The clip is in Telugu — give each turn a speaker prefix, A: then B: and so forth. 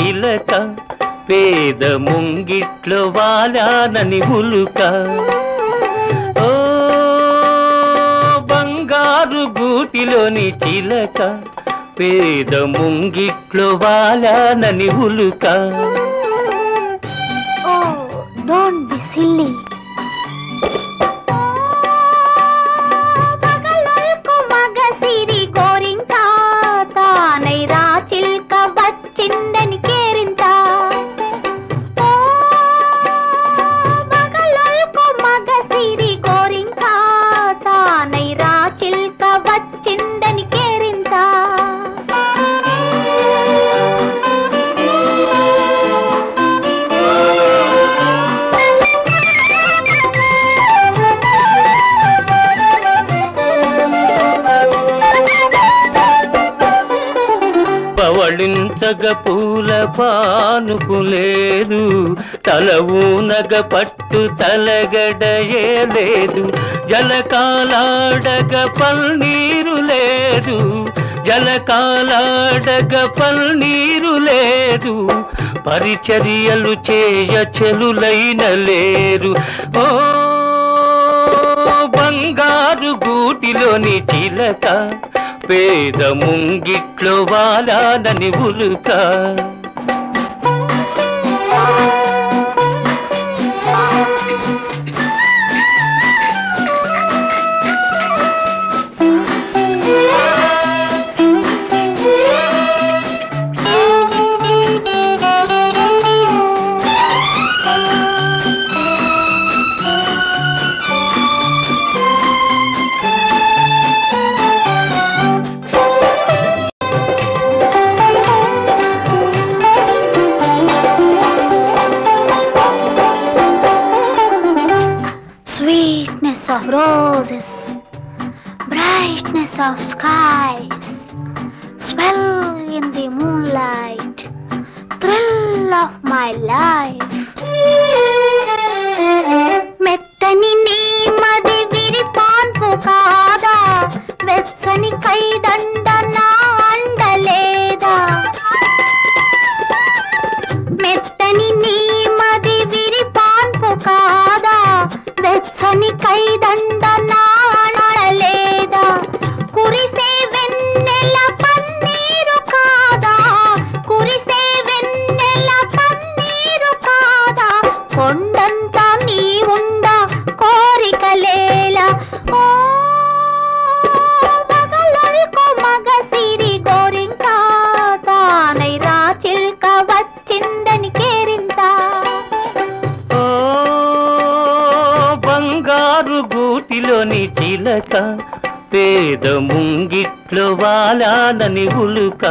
A: చిలక పేద ముంగిట్లో వాలానని ఉలుక ఓ బంగారు గూటిలోని చిలక పేద ముంగిట్లో వాలానని ఉలుక
B: ఓ డోంట్ బి సిల్లీ
A: పవళించగ పూల పానుపు లేదు తలవూనగ పట్టు తలగడయే లేదు జలకాలాడగ పల్నీరు లేదు జలకాలాడగ పల్నీరు లేదు పరిచర్యలు చేయ చెలులైన లేరు ఓ బంగారు గూటిలోని చిలక పేద ముంగిట్లో వాలానని ఉలుక
B: Sweetness of roses, brightness of skies, swell in the moonlight, thrill of my life. మెత్తని నీ మది విరిపాన్పు కాదా వెచ్చని కైదండ నా అండలేదా మెత్తని నీ మది విరిపాన్పు కాదా వెచ్చని కైదండ నాడలేదా కురిసే వెన్నెల పన్నీరు కాదా కురిసే వెన్నెల పన్నీరు కాదా కొండంతా నీ ఉండా కోరికలేలా ఓ మగలొల్కో మగ సిరి గోరింకా తానై రా చిల్క వచ్చిందని కేరింతా
A: బంగారు గూటిలోని చిలక పేద ముంగిట్లో వాలానని ఉలుక